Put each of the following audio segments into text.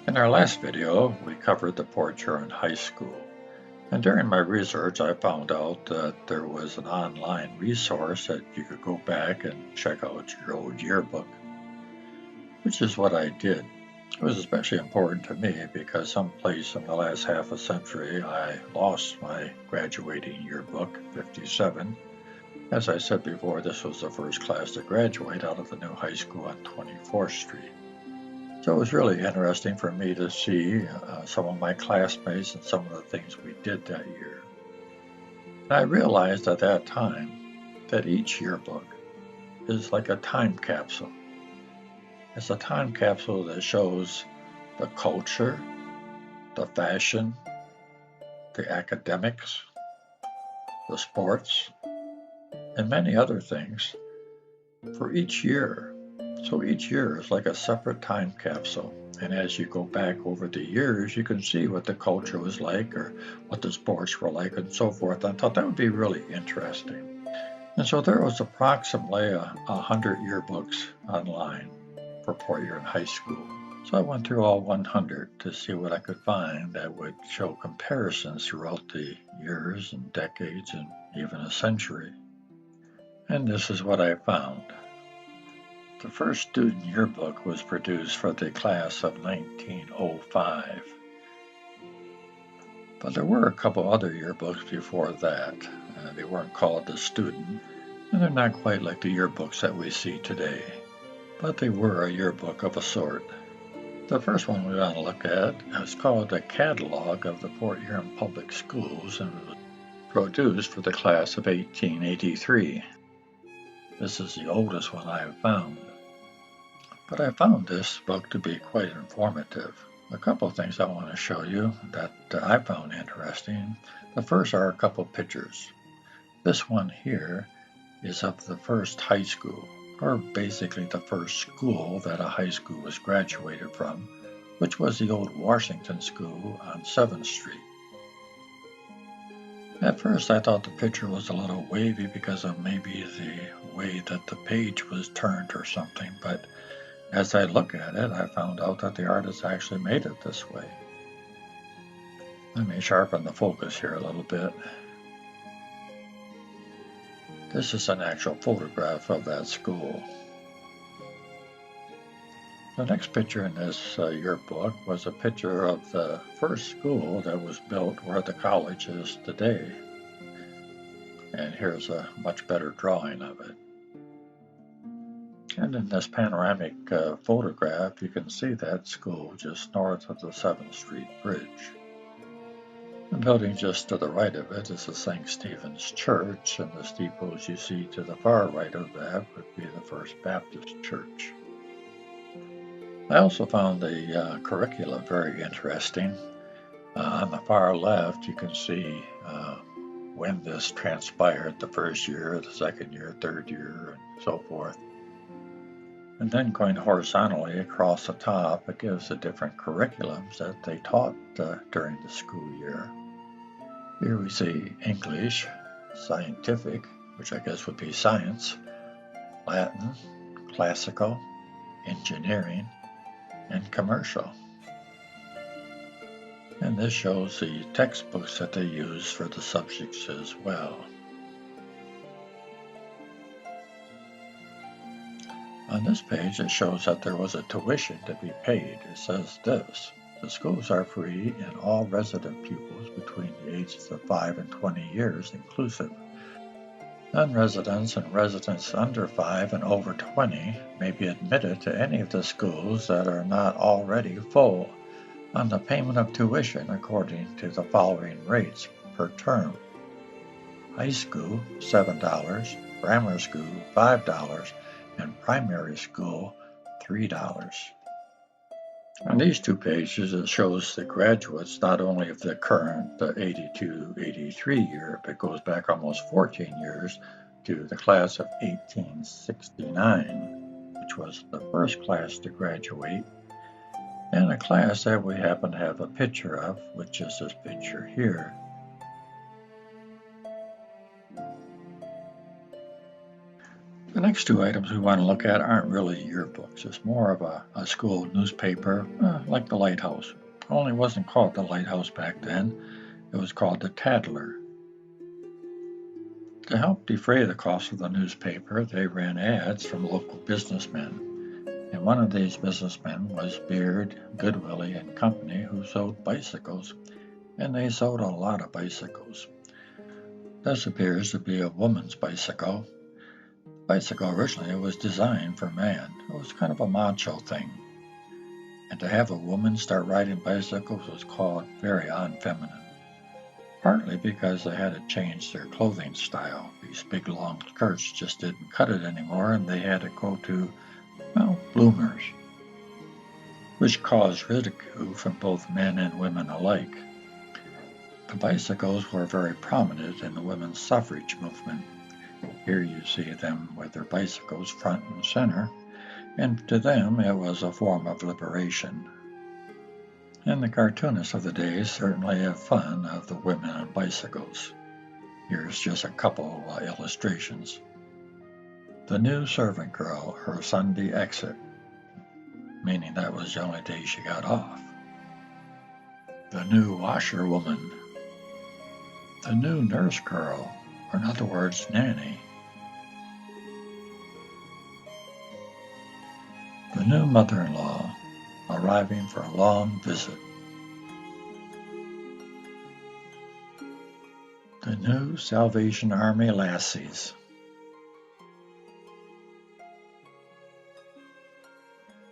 In our last video, we covered the Port Huron High School, and during my research I found out that there was an online resource that you could go back and check out your old yearbook, which is what I did. It was especially important to me because someplace in the last half a century I lost my graduating yearbook, 57. As I said before, this was the first class to graduate out of the new high school on 24th Street. So it was really interesting for me to see some of my classmates and some of the things we did that year. And I realized at that time that each yearbook is like a time capsule. It's a time capsule that shows the culture, the fashion, the academics, the sports, and many other things for each year. So each year is like a separate time capsule. And as you go back over the years, you can see what the culture was like or what the sports were like and so forth. I thought that would be really interesting. And so there was approximately 100 yearbooks online for Port Huron High School. So I went through all 100 to see what I could find that would show comparisons throughout the years and decades and even a century. And this is what I found. The first student yearbook was produced for the class of 1905. But there were a couple other yearbooks before that. They weren't called the student, and they're not quite like the yearbooks that we see today. But they were a yearbook of a sort. The first one we want to look at is called the Catalog of the Port Huron Public Schools and was produced for the class of 1883. This is the oldest one I have found. But I found this book to be quite informative. A couple of things I want to show you that I found interesting. The first are a couple pictures. This one here is of the first high school, or basically the first school that a high school was graduated from, which was the old Washington School on 7th Street. At first I thought the picture was a little wavy because of maybe the way that the page was turned or something, but as I look at it, I found out that the artist actually made it this way. Let me sharpen the focus here a little bit. This is an actual photograph of that school. The next picture in this yearbook was a picture of the first school that was built where the college is today. And here's a much better drawing of it. And in this panoramic photograph, you can see that school just north of the 7th Street Bridge. The building just to the right of it is the St. Stephen's Church, and the steeples you see to the far right of that would be the First Baptist Church. I also found the curriculum very interesting. On the far left, you can see when this transpired, the first year, the second year, third year, and so forth. And then going horizontally across the top, it gives the different curriculums that they taught during the school year. Here we see English, scientific, which I guess would be science, Latin, classical, engineering, and commercial. And this shows the textbooks that they use for the subjects as well. On this page, it shows that there was a tuition to be paid. It says this: the schools are free and all resident pupils between the ages of 5 and 20 years inclusive. Non-residents and residents under 5 and over 20 may be admitted to any of the schools that are not already full on the payment of tuition according to the following rates per term. High school, $7, grammar school, $5, and primary school, $3. On these two pages, it shows the graduates not only of the current 82-83 year, but goes back almost 14 years to the class of 1869, which was the first class to graduate, and a class that we happen to have a picture of, which is this picture here. The next two items we want to look at aren't really yearbooks. It's more of a school newspaper, like the Lighthouse. Only it wasn't called the Lighthouse back then. It was called the Tattler. To help defray the cost of the newspaper, they ran ads from local businessmen. And one of these businessmen was Beard, Goodwillie and Company, who sold bicycles. And they sold a lot of bicycles. This appears to be a woman's bicycle. The bicycle originally was designed for man. It was kind of a macho thing. And to have a woman start riding bicycles was called very unfeminine. Partly because they had to change their clothing style. These big long skirts just didn't cut it anymore, and they had to go to, bloomers, which caused ridicule from both men and women alike. The bicycles were very prominent in the women's suffrage movement. Here you see them with their bicycles front and center, and to them it was a form of liberation. And the cartoonists of the day certainly have fun of the women on bicycles. Here's just a couple illustrations. The new servant girl, her Sunday exit, meaning that was the only day she got off. The new washerwoman. The new nurse girl, or in other words, nanny. The new mother-in-law, arriving for a long visit. The new Salvation Army lassies.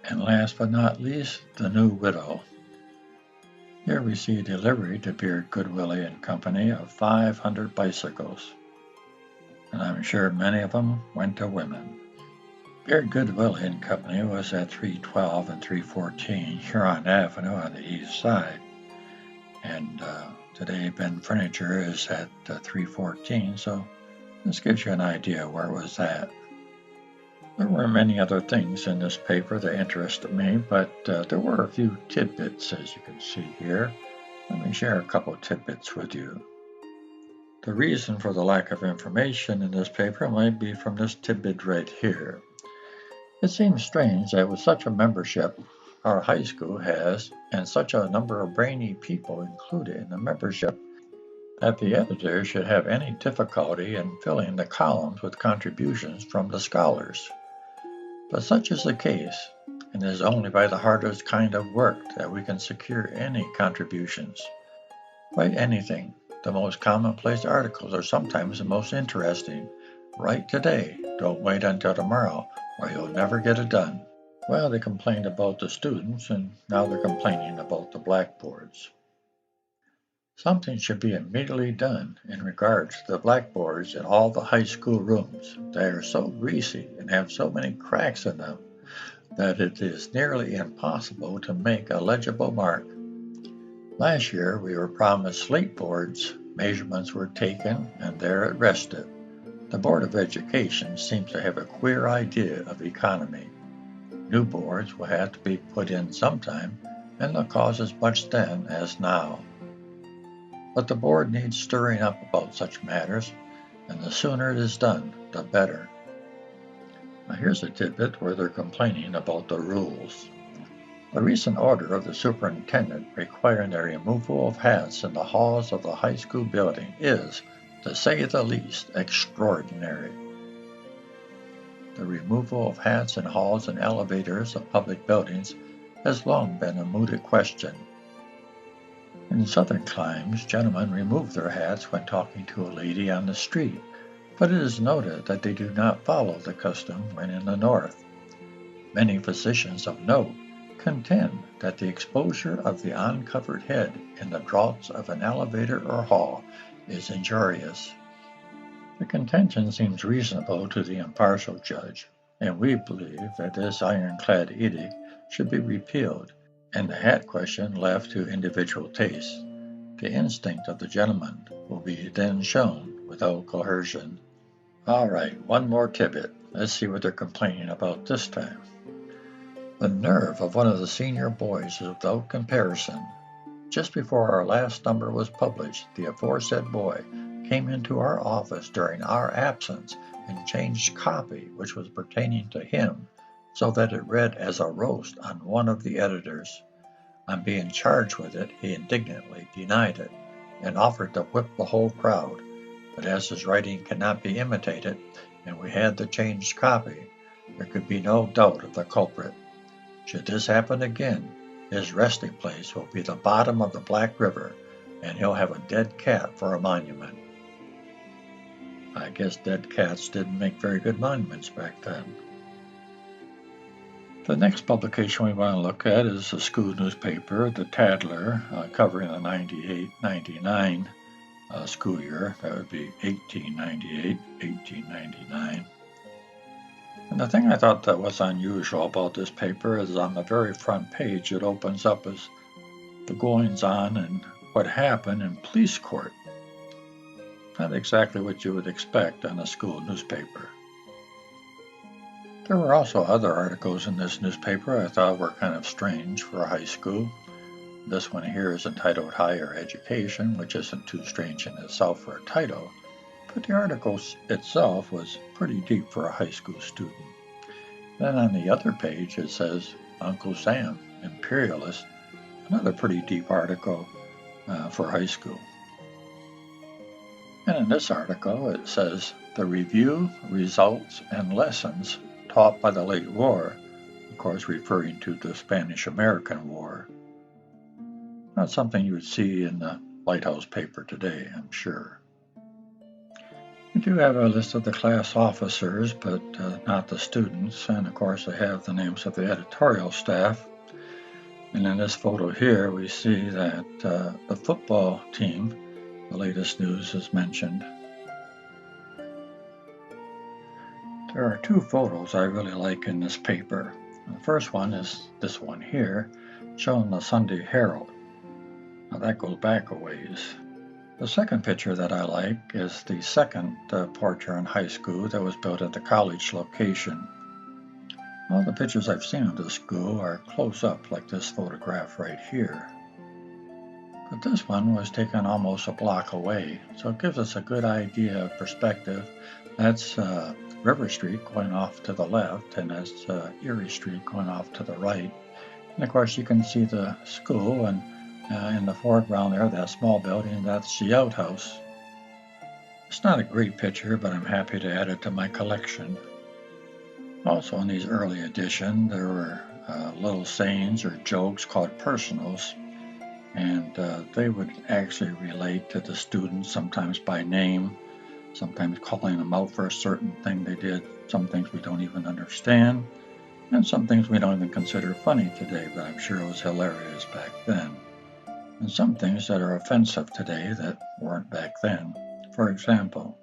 And last but not least, the new widow. Here we see delivery to Beard, Goodwillie and Company of 500 bicycles. And I'm sure many of them went to women. Beard, Goodwillie and Company was at 312 and 314 Huron Avenue on the east side. And today Ben Furniture is at 314, so this gives you an idea where it was at. There were many other things in this paper that interested me, but there were a few tidbits, as you can see here. Let me share a couple of tidbits with you. The reason for the lack of information in this paper might be from this tidbit right here. It seems strange that with such a membership our high school has, and such a number of brainy people included in the membership, that the editor should have any difficulty in filling the columns with contributions from the scholars. But such is the case, and it is only by the hardest kind of work that we can secure any contributions. Write anything. The most commonplace articles are sometimes the most interesting. Write today. Don't wait until tomorrow, or you'll never get it done. Well, they complained about the students, and now they're complaining about the blackboards. Something should be immediately done in regards to the blackboards in all the high school rooms. They are so greasy and have so many cracks in them that it is nearly impossible to make a legible mark. Last year we were promised slate boards. Measurements were taken, and there it rested. The Board of Education seems to have a queer idea of economy. New boards will have to be put in sometime, and they'll cost as much then as now. But the board needs stirring up about such matters, and the sooner it is done, the better. Now here's a tidbit where they're complaining about the rules. The recent order of the superintendent requiring the removal of hats in the halls of the high school building is, to say the least, extraordinary. The removal of hats in halls and elevators of public buildings has long been a mooted question. In southern climes, gentlemen remove their hats when talking to a lady on the street, but it is noted that they do not follow the custom when in the north. Many physicians of note contend that the exposure of the uncovered head in the draughts of an elevator or hall is injurious. The contention seems reasonable to the impartial judge, and we believe that this ironclad edict should be repealed, and the hat question left to individual taste. The instinct of the gentleman will be then shown without coercion. All right, one more tidbit. Let's see what they're complaining about this time. The nerve of one of the senior boys is without comparison. Just before our last number was published, the aforesaid boy came into our office during our absence and changed copy which was pertaining to him so that it read as a roast on one of the editors. On being charged with it, he indignantly denied it and offered to whip the whole crowd. But as his writing cannot be imitated, and we had the changed copy, there could be no doubt of the culprit. Should this happen again, his resting place will be the bottom of the Black River, and he'll have a dead cat for a monument. I guess dead cats didn't make very good monuments back then. The next publication we want to look at is the school newspaper, the Tattler, covering the 98-99 school year. That would be 1898, 1899. And the thing I thought that was unusual about this paper is on the very front page it opens up as the goings-on and what happened in police court. Not exactly what you would expect on a school newspaper. There were also other articles in this newspaper I thought were kind of strange for a high school. This one here is entitled Higher Education, which isn't too strange in itself for a title, but the article itself was pretty deep for a high school student. Then on the other page it says Uncle Sam, Imperialist, another pretty deep article for high school. And in this article it says the review, results, and lessons taught by the late war, of course referring to the Spanish-American War. Not something you would see in the Lighthouse paper today, I'm sure. We do have a list of the class officers, but not the students, and of course I have the names of the editorial staff. And in this photo here we see that the football team, the latest news is mentioned. There are two photos I really like in this paper. The first one is this one here, showing the Sunday Herald. Now that goes back a ways. The second picture that I like is the second Port Huron High School that was built at the college location. All the pictures I've seen of this school are close up like this photograph right here. But this one was taken almost a block away, so it gives us a good idea of perspective. That's River Street going off to the left, and that's Erie Street going off to the right. And of course you can see the school, and in the foreground there, that small building, that's the outhouse. It's not a great picture, but I'm happy to add it to my collection. Also in these early editions, there were little sayings or jokes called personals, and they would actually relate to the students, sometimes by name, sometimes calling them out for a certain thing they did, some things we don't even understand, and some things we don't even consider funny today, but I'm sure it was hilarious back then. And some things that are offensive today that weren't back then. For example,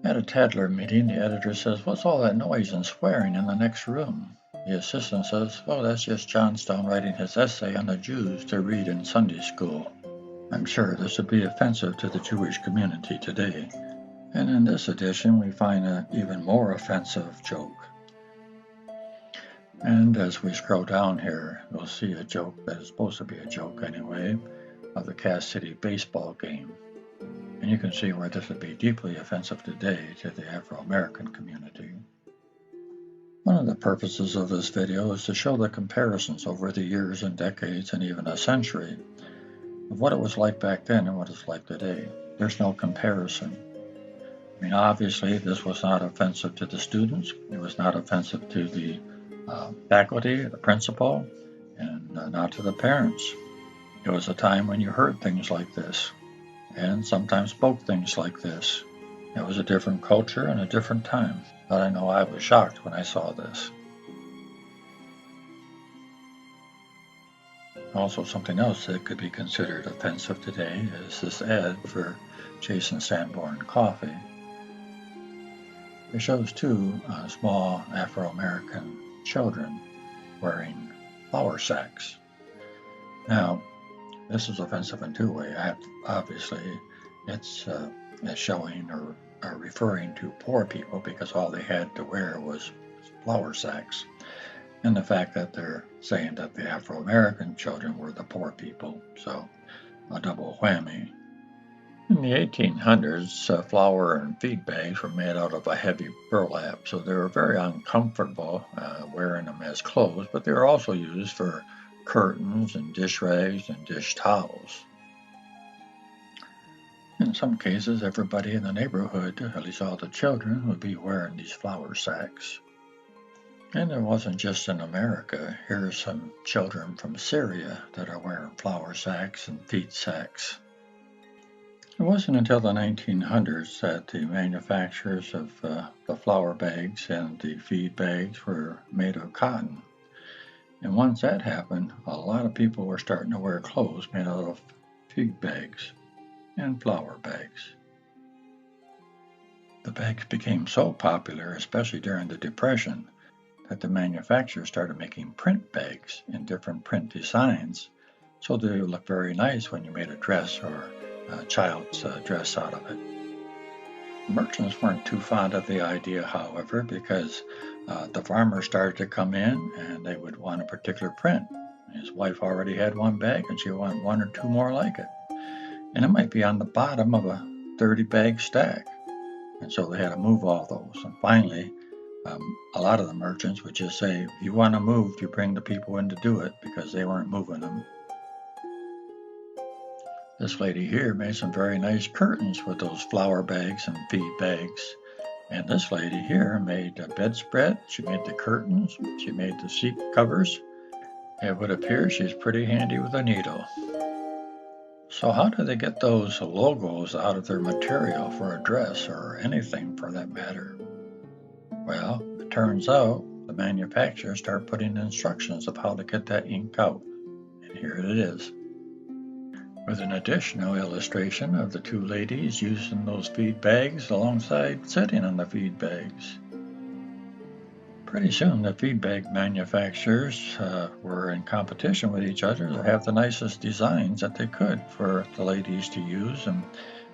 at a Tattler meeting, the editor says, "What's all that noise and swearing in the next room?" The assistant says, "Oh, that's just Johnstone writing his essay on the Jews to read in Sunday school." I'm sure this would be offensive to the Jewish community today. And in this edition, we find an even more offensive joke. And as we scroll down here, we'll see a joke that is supposed to be a joke anyway, of the Cass City baseball game. And you can see where this would be deeply offensive today to the Afro-American community. One of the purposes of this video is to show the comparisons over the years and decades and even a century of what it was like back then and what it's like today. There's no comparison. I mean, obviously, this was not offensive to the students. It was not offensive to the faculty, the principal, and not to the parents. It was a time when you heard things like this and sometimes spoke things like this. It was a different culture and a different time, but I know I was shocked when I saw this. Also, something else that could be considered offensive today is this ad for Jason Sanborn Coffee. It shows two small Afro-American children wearing flour sacks. Now, this is offensive in two ways. Obviously, it's showing or referring to poor people because all they had to wear was flour sacks. And the fact that they're saying that the Afro-American children were the poor people, so a double whammy. In the 1800s, flour and feed bags were made out of a heavy burlap, so they were very uncomfortable wearing them as clothes, but they were also used for curtains and dish rags and dish towels. In some cases, everybody in the neighborhood, at least all the children, would be wearing these flour sacks. And it wasn't just in America. Here's some children from Syria that are wearing flour sacks and feed sacks. It wasn't until the 1900s that the manufacturers of the flour bags and the feed bags were made of cotton. And once that happened, a lot of people were starting to wear clothes made out of feed bags and flour bags. The bags became so popular, especially during the Depression, that the manufacturers started making print bags in different print designs, so they would look very nice when you made a dress or a child's dress out of it. Merchants weren't too fond of the idea, however, because the farmers started to come in and they would want a particular print. His wife already had one bag and she wanted one or two more like it. And it might be on the bottom of a 30-bag stack. And so they had to move all those. And finally, a lot of the merchants would just say, if you want to move, you bring the people in to do it, because they weren't moving them. This lady here made some very nice curtains with those flour bags and feed bags. And this lady here made a bedspread. She made the curtains. She made the seat covers. It would appear she's pretty handy with a needle. So how do they get those logos out of their material for a dress or anything for that matter? Well, it turns out the manufacturers start putting instructions of how to get that ink out. And here it is, with an additional illustration of the two ladies using those feed bags alongside sitting on the feed bags. Pretty soon the feed bag manufacturers were in competition with each other to have the nicest designs that they could for the ladies to use, and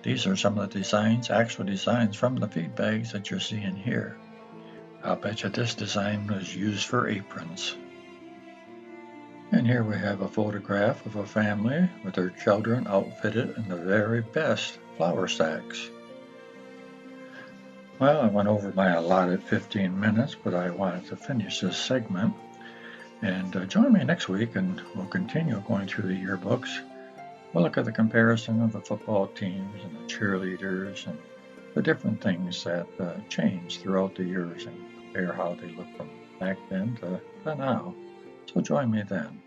these are some of the designs, actual designs from the feed bags that you're seeing here. I'll bet you this design was used for aprons. And here we have a photograph of a family with their children outfitted in the very best flour sacks. Well, I went over my allotted 15 minutes, but I wanted to finish this segment. And join me next week and we'll continue going through the yearbooks. We'll look at the comparison of the football teams and the cheerleaders and the different things that changed throughout the years and compare how they look from back then to now. So join me then.